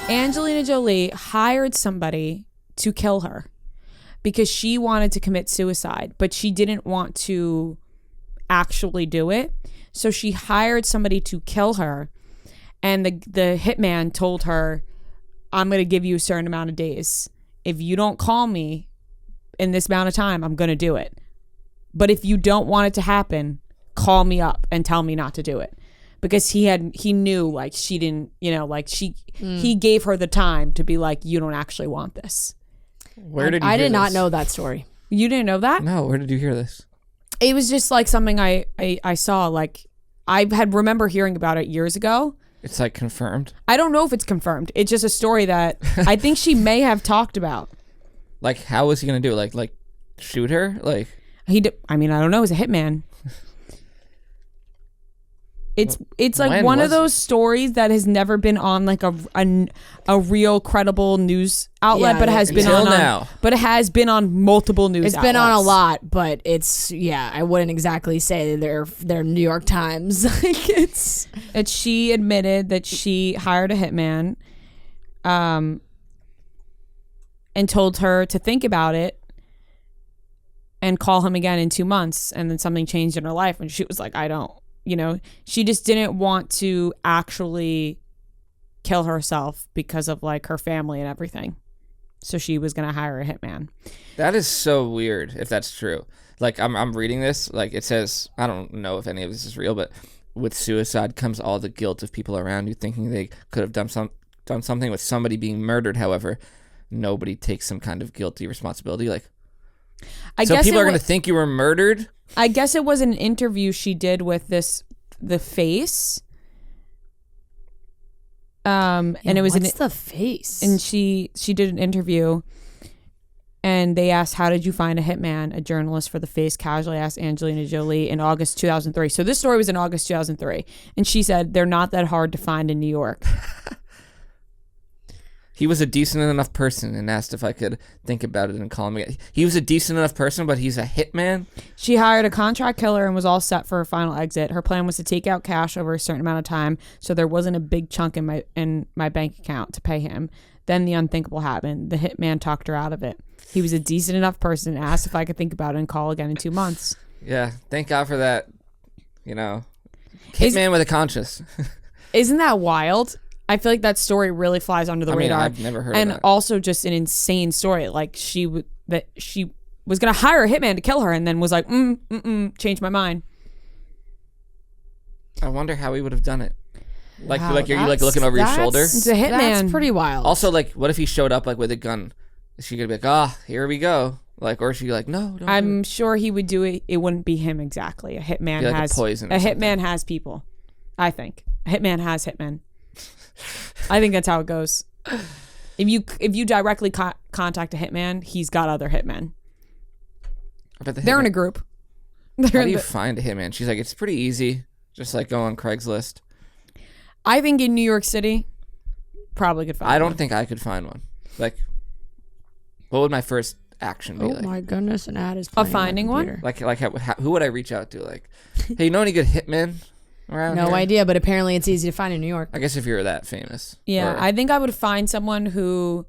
Angelina Jolie hired somebody to kill her because she wanted to commit suicide, but she didn't want to actually do it. So she hired somebody to kill her, and the hitman told her, I'm going to give you a certain amount of days. If you don't call me in this amount of time, I'm going to do it. But if you don't want it to happen, call me up and tell me not to do it. Because he knew, like, she didn't, you know, like, he gave her the time to be like, you don't actually want this. Where did you I hear did not this? know that story. You didn't know that? No, where did you hear this? It was just like something I saw. Like, I had remember hearing about it years ago. It's like confirmed. I don't know if it's confirmed. It's just a story that I think she may have talked about. Like, how was he gonna do it? Like shoot her? Like I mean, I don't know. He's a hitman. It's like one of those stories that has never been on like a real credible news outlet, Yeah, but it has been until on now. But it has been on multiple news. It's been on a lot, but it's I wouldn't exactly say they're New York Times. Like it's She admitted that she hired a hitman, and told her to think about it and call him again in 2 months, and then something changed in her life, and she was like, I don't. You know, she just didn't want to actually kill herself because of like her family and everything. So she was going to hire a hitman. That is so weird if that's true. Like I'm reading this, like it says, I don't know if any of this is real, but with suicide comes all the guilt of people around you thinking they could have done something. With somebody being murdered, however, nobody takes some kind of guilty responsibility. Like, so people are going to think you were murdered. I guess it was an interview she did with the Face. And it was what's the Face? And she did an interview, and they asked, how did you find a hitman? A journalist for the Face casually asked Angelina Jolie in August 2003. So this story was in August 2003, and she said they're not that hard to find in New York. He was a decent enough person and asked if I could think about it and call him again. He was a decent enough person, but he's a hitman? She hired a contract killer and was all set for her final exit. Her plan was to take out cash over a certain amount of time, so there wasn't a big chunk in my bank account to pay him. Then the unthinkable happened. The hitman talked her out of it. He was a decent enough person and asked if I could think about it and call again in 2 months. Yeah, thank God for that. You know, hitman with a conscience. Isn't that wild? I feel like that story really flies under the radar. I've never heard of that. And also just an insane story. Like she was going to hire a hitman to kill her and then was like, changed my mind. I wonder how he would have done it. Like, Wow, are you like looking over your shoulder? It's a hitman. That's pretty wild. Also, like, what if he showed up like with a gun? Is she gonna be like, here we go? Like, or is she like, no, don't I'm do it. sure he would do it. It wouldn't be him exactly. A hitman Be like has a poison. A hitman has people. I think a hitman has hitmen. I think that's how it goes. If you directly contact a hitman, he's got other hitmen. They're in a group. How do you find a hitman? She's like, it's pretty easy. Just like go on Craigslist. I think in New York City, probably could find. I don't think I could find one. Like, what would my first action be? Oh like? my goodness, an ad is Of playing on my finding one? computer. Like who would I reach out to? Like, hey, you know any good hitmen around No here? idea, but apparently it's easy to find in New York. I guess if you're that famous. Yeah, Or- I think I would find someone who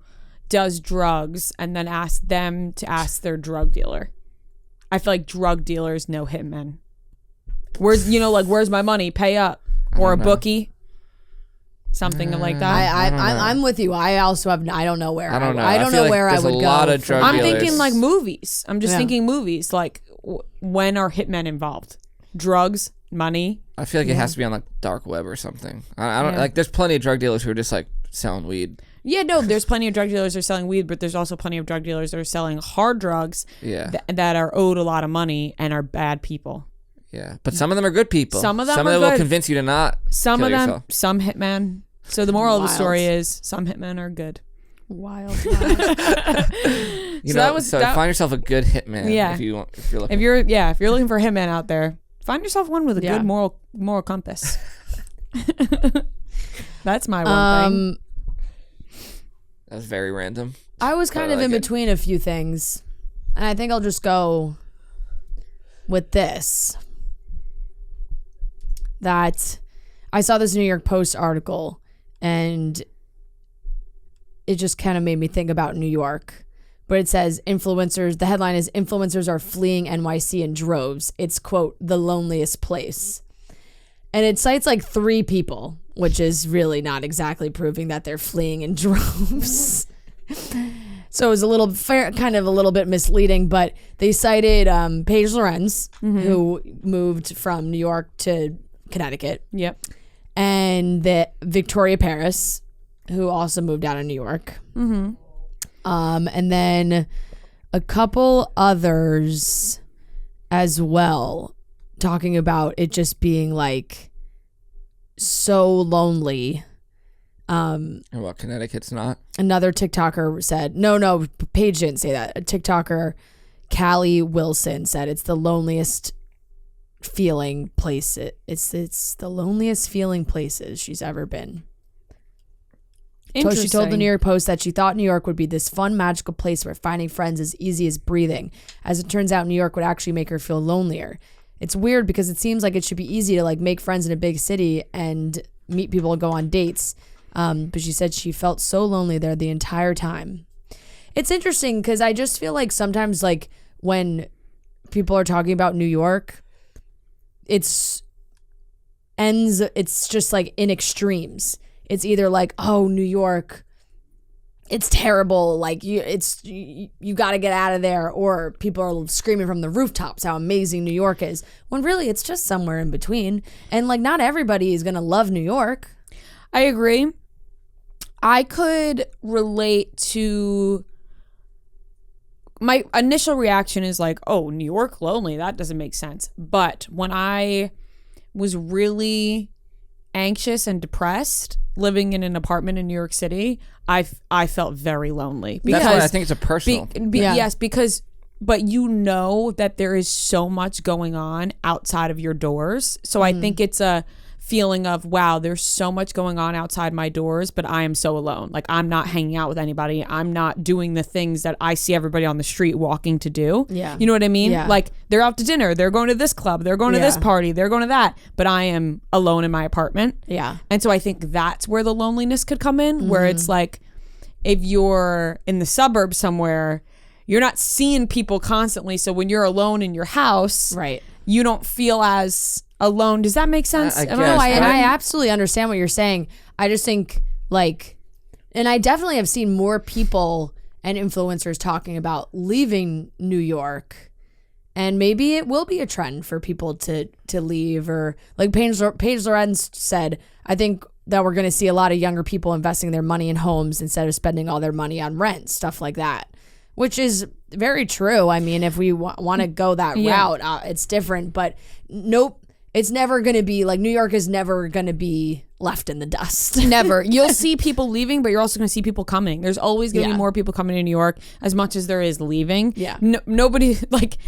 does drugs and then ask them to ask their drug dealer. I feel like drug dealers know hitmen. Where's my money? Pay up. Or a don't know. bookie. Something like that. I'm with you. I also have. I don't know where. I don't know. I don't I feel know like where I there's a would go. lot of drug I'm dealers. thinking like movies. I'm just Yeah. thinking movies. Like when are hitmen involved? Drugs, money. I feel like it has to be on like dark web or something. I don't Yeah. like. There's plenty of drug dealers who are just like selling weed. Yeah, no, there's plenty of drug dealers that are selling weed, but there's also plenty of drug dealers that are selling hard drugs Yeah, that are owed a lot of money and are bad people. yeah. But some of them are good people. Some of them are will good. convince you to not. Some kill of them, yourself. some hitmen. So the moral of the Wild. story is some hitmen are good. Wild. You So know, that was- so that- find yourself a good hitman. Yeah. If you're looking. If you're looking for a hitman out there, find yourself one with a good moral compass. That's my one thing. That was very random. I was kind I of like in it. between a few things, and I think I'll just go with this. That I saw this New York Post article, and it just kind of made me think about New York. But it says influencers, the headline is influencers are fleeing NYC in droves. It's, quote, the loneliest place. And it cites like 3 people, which is really not exactly proving that they're fleeing in droves. So it was a little kind of a little bit misleading, but they cited Paige Lorenz, who moved from New York to Connecticut. Yep. And the Victoria Paris, who also moved out of New York. Mm-hmm. And then a couple others as well, talking about it just being like so lonely. Well, Connecticut's not. Another TikToker said, no, Paige didn't say that. A TikToker, Callie Wilson, said it's the loneliest feeling place. It's the loneliest feeling places she's ever been. So she told the New York Post that she thought New York would be this fun, magical place where finding friends is easy as breathing. As it turns out, New York would actually make her feel lonelier. It's weird because it seems like it should be easy to like make friends in a big city and meet people and go on dates. But she said she felt so lonely there the entire time. It's interesting because I just feel like sometimes like when people are talking about New York, it's just like in extremes. It's either like, oh, New York, it's terrible. Like you got to get out of there. Or people are screaming from the rooftops how amazing New York is. When really it's just somewhere in between. And like not everybody is going to love New York. I agree. I could relate to my initial reaction is like, oh, New York lonely. That doesn't make sense. But when I was really anxious and depressed living in an apartment in New York City, I felt very lonely. That's why I think it's a personal. Yes, because but you know that there is so much going on outside of your doors. So I think it's a feeling of, wow, there's so much going on outside my doors, but I am so alone. Like I'm not hanging out with anybody. I'm not doing the things that I see everybody on the street walking to do. Yeah. You know what I mean? Yeah. Like they're out to dinner. They're going to this club. They're going to this party. They're going to that. But I am alone in my apartment. Yeah. And so I think that's where the loneliness could come in, where it's like if you're in the suburbs somewhere, you're not seeing people constantly. So when you're alone in your house, Right. you don't feel as alone. Does that make sense? I Am guess. I absolutely understand what you're saying. I just think like, and I definitely have seen more people and influencers talking about leaving New York, and maybe it will be a trend for people to leave, or like Paige Lorenz said, I think that we're going to see a lot of younger people investing their money in homes instead of spending all their money on rent, stuff like that, which is very true. I mean, if we want to go that route, it's different, but nope. It's never going to be like New York is never going to be left in the dust. Never. You'll see people leaving, but you're also going to see people coming. There's always going to be more people coming to New York as much as there is leaving. Yeah. Nobody, like,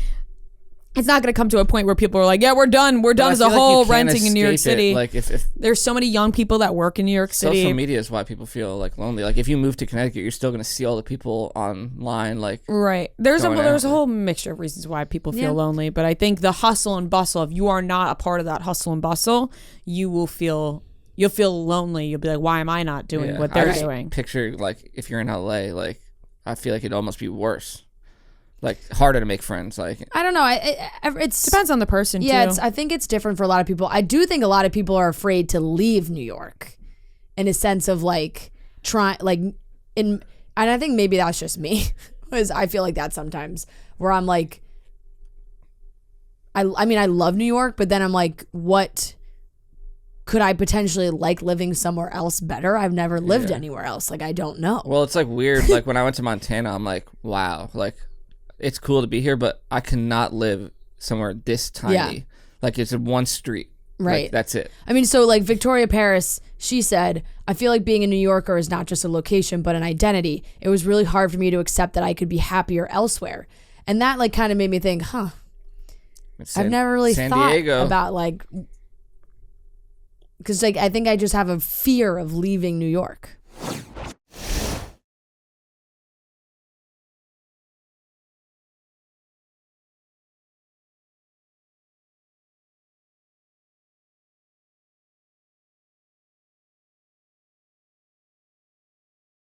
it's not going to come to a point where people are like, yeah, we're done. We're done as a whole renting in New York City. Like if there's so many young people that work in New York City. social media is why people feel like lonely. Like if you move to Connecticut, you're still going to see all the people online. Like right. There's a going whole mixture of reasons why people feel lonely. But I think the hustle and bustle, if you are not a part of that hustle and bustle, you'll feel lonely. You'll be like, why am I not doing what they're doing? Picture like if you're in LA, like I feel like it'd almost be worse. Like harder to make friends. Like I don't know. It depends on the person. Yeah, too. I think it's different for a lot of people. I do think a lot of people are afraid to leave New York, in a sense of like and I think maybe that's just me, because I feel like that sometimes where I'm like, I mean I love New York, but then I'm like, what could I potentially like living somewhere else better? I've never lived anywhere else. Like I don't know. Well, it's like weird. Like when I went to Montana, I'm like, wow, like. It's cool to be here, but I cannot live somewhere this tiny. Yeah. Like it's in one street. Right. Like, that's it. I mean, so like Victoria Paris, she said, I feel like being a New Yorker is not just a location, but an identity. It was really hard for me to accept that I could be happier elsewhere. And that like kind of made me think, I've never really thought about like, because like I think I just have a fear of leaving New York.